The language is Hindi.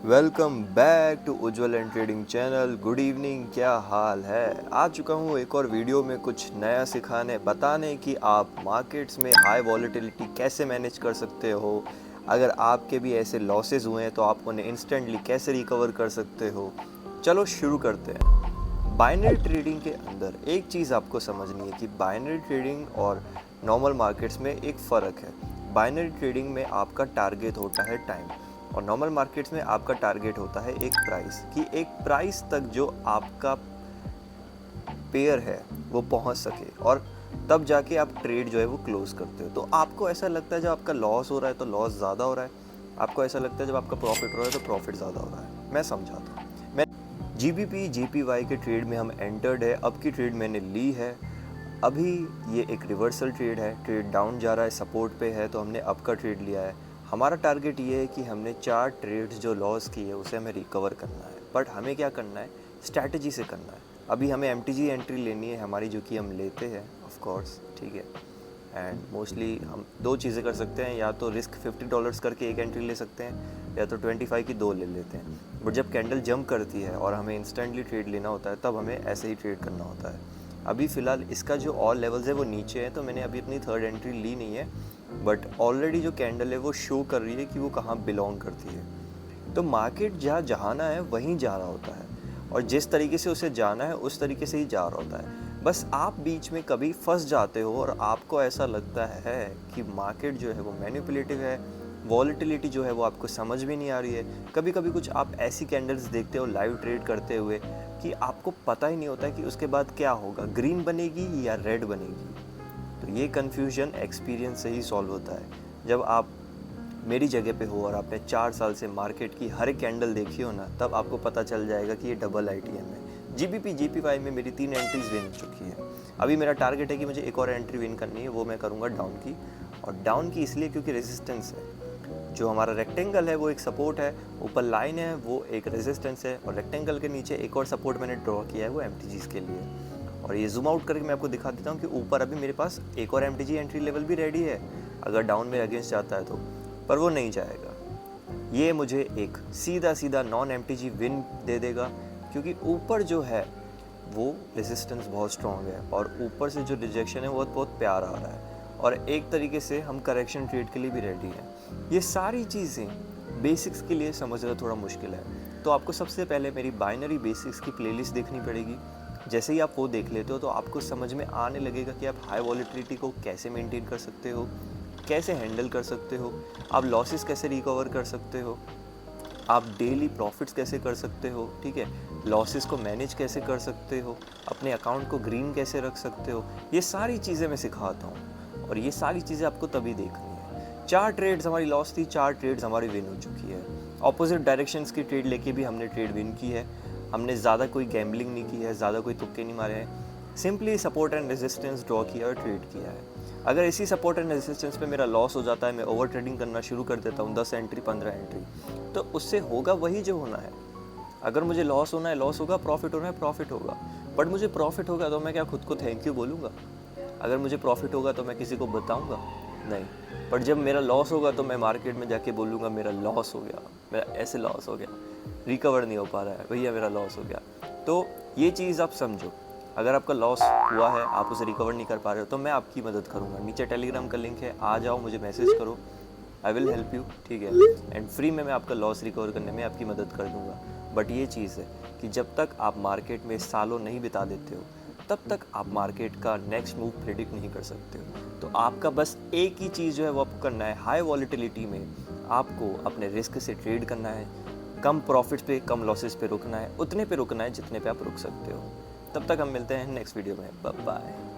Welcome back to Ujjwal and trading channel. Good evening, क्या हाल है। आ चुका हूँ एक और वीडियो में कुछ नया सिखाने बताने कि आप मार्केट्स में हाई वॉलेटिलिटी कैसे मैनेज कर सकते हो। अगर आपके भी ऐसे लॉसेस हुए हैं तो आप उन्हें इंस्टेंटली कैसे रिकवर कर सकते हो। चलो शुरू करते हैं। बाइनरी ट्रेडिंग के अंदर एक चीज़ आपको समझनी है कि बाइनरी ट्रेडिंग और नॉर्मल मार्केट्स में एक फ़र्क है। बाइनरी ट्रेडिंग में आपका टारगेट होता है टाइम और नॉर्मल मार्केट्स में आपका टारगेट होता है एक प्राइस, कि एक प्राइस तक जो आपका पेयर है वो पहुंच सके और तब जाके आप ट्रेड जो है वो क्लोज करते हो। तो आपको ऐसा लगता है जब आपका लॉस हो रहा है तो लॉस ज़्यादा हो रहा है, आपको ऐसा लगता है जब आपका प्रॉफिट हो रहा है तो प्रॉफिट ज़्यादा हो रहा है। मैं समझाता हूँ। मैं जीबीपी जेपीवाई के ट्रेड में हम एंटर्ड है, अब की ट्रेड मैंने ली है। अभी ये एक रिवर्सल ट्रेड है, ट्रेड डाउन जा रहा है, सपोर्ट पे है तो हमने अप का ट्रेड लिया है। हमारा टारगेट ये है कि हमने 4 ट्रेड्स जो लॉस किए उसे हमें रिकवर करना है, बट हमें क्या करना है, स्ट्रैटेजी से करना है। अभी हमें एमटीजी एंट्री लेनी है हमारी, जो कि हम लेते हैं ऑफ कोर्स, ठीक है। एंड मोस्टली हम 2 चीज़ें कर सकते हैं, या तो रिस्क $50 करके एक एंट्री ले सकते हैं या तो 25 की 2 ले लेते हैं। बट जब कैंडल जंप करती है और हमें इंस्टेंटली ट्रेड लेना होता है तब हमें ऐसे ही ट्रेड करना होता है। अभी फ़िलहाल इसका जो ऑल लेवल्स है वो नीचे है तो मैंने अभी अपनी 3rd एंट्री ली नहीं है, बट ऑलरेडी जो कैंडल है वो शो कर रही है कि वो कहाँ बिलोंग करती है। तो मार्केट जहाँ जाना है वहीं जा रहा होता है और जिस तरीके से उसे जाना है उस तरीके से ही जा रहा होता है। बस आप बीच में कभी फंस जाते हो और आपको ऐसा लगता है कि मार्केट जो है वो मैनिपुलेटिव है, वॉलेटिलिटी जो है वो आपको समझ में नहीं आ रही है। कभी कभी कुछ आप ऐसी कैंडल्स देखते हो लाइव ट्रेड करते हुए कि आपको पता ही नहीं होता है कि उसके बाद क्या होगा, ग्रीन बनेगी या रेड बनेगी। तो ये कन्फ्यूजन एक्सपीरियंस से ही सॉल्व होता है। जब आप मेरी जगह पे हो और आपने 4 साल से मार्केट की हर एक कैंडल देखी हो ना, तब आपको पता चल जाएगा कि ये डबल आईटीएम है। जीबीपी जीपीवाई में मेरी 3 एंट्रीज विन चुकी है। अभी मेरा टारगेट है कि मुझे एक और एंट्री विन करनी है, वो मैं करूँगा डाउन की। और डाउन की इसलिए क्योंकि रेजिस्टेंस है, जो हमारा रेक्टेंगल है वो एक सपोर्ट है, ऊपर लाइन है वो एक रेजिस्टेंस है, और रेक्टेंगल के नीचे एक और सपोर्ट मैंने ड्रॉ किया है वो एमटीजीज के लिए। और ये जूम आउट करके मैं आपको दिखा देता हूँ कि ऊपर अभी मेरे पास एक और एमटीजी एंट्री लेवल भी रेडी है अगर डाउन में अगेंस्ट जाता है तो, पर वो नहीं जाएगा। ये मुझे एक सीधा सीधा नॉन एमटीजी विन दे देगा, क्योंकि ऊपर जो है वो रेजिस्टेंस बहुत स्ट्रॉन्ग है और ऊपर से जो रिजेक्शन है वो बहुत प्यार आ रहा है, और एक तरीके से हम करेक्शन ट्रेड के लिए भी रेडी हैं। ये सारी चीज़ें बेसिक्स के लिए समझना थोड़ा मुश्किल है, तो आपको सबसे पहले मेरी बाइनरी बेसिक्स की प्लेलिस्ट देखनी पड़ेगी। जैसे ही आप वो देख लेते हो तो आपको समझ में आने लगेगा कि आप हाई वॉलेटिलिटी को कैसे मेंटेन कर सकते हो, कैसे हैंडल कर सकते हो, आप लॉसेस कैसे रिकवर कर सकते हो, आप डेली प्रॉफिट्स कैसे कर सकते हो, ठीक है, लॉसेस को मैनेज कैसे कर सकते हो, अपने अकाउंट को ग्रीन कैसे रख सकते हो। ये सारी चीज़ें मैं सिखाता हूँ और ये सारी चीज़ें आपको तभी देखनी है। 4 ट्रेड्स हमारी लॉस थी, 4 ट्रेड्स हमारी विन हो चुकी है। ऑपोजिट डायरेक्शंस की ट्रेड लेके भी हमने ट्रेड विन की है। हमने ज़्यादा कोई गैम्बलिंग नहीं की है, ज़्यादा कोई तुक्के नहीं मारे हैं, simply support and resistance draw किया और ट्रेड किया है। अगर इसी सपोर्ट एंड रेजिस्टेंस पे मेरा लॉस हो जाता है, मैं ओवर ट्रेडिंग करना शुरू कर देता हूँ 10 एंट्री 15 एंट्री, तो उससे होगा वही जो होना है। अगर मुझे लॉस होना है लॉस होगा, प्रॉफिट होना है प्रॉफिट होगा। बट मुझे प्रॉफिट होगा तो मैं क्या खुद को थैंक यू बोलूँगा? अगर मुझे प्रॉफिट होगा तो मैं किसी को बताऊँगा? नहीं। बट जब मेरा लॉस होगा तो मैं मार्केट में जाके बोलूँगा मेरा लॉस हो गया, मेरा ऐसे लॉस हो गया, रिकवर नहीं हो पा रहा है भैया, मेरा लॉस हो गया। तो ये चीज़ आप समझो, अगर आपका लॉस हुआ है, आप उसे रिकवर नहीं कर पा रहे हो, तो मैं आपकी मदद करूँगा। नीचे टेलीग्राम का लिंक है, आ जाओ, मुझे मैसेज करो, आई विल हेल्प यू, ठीक है। एंड फ्री में मैं आपका लॉस रिकवर करने में आपकी मदद कर दूँगा। बट ये चीज़ है कि जब तक आप मार्केट में सालों नहीं बिता देते हो तब तक आप मार्केट का नेक्स्ट मूव प्रेडिक्ट नहीं कर सकते हो। तो आपका बस एक ही चीज़ जो है वो आपको करना है, हाई वॉलेटिलिटी में आपको अपने रिस्क से ट्रेड करना है, कम प्रॉफिट्स पे कम लॉसेस पे रुकना है, उतने पे रुकना है जितने पे आप रुक सकते हो। तब तक हम मिलते हैं नेक्स्ट वीडियो में, बाय बाय।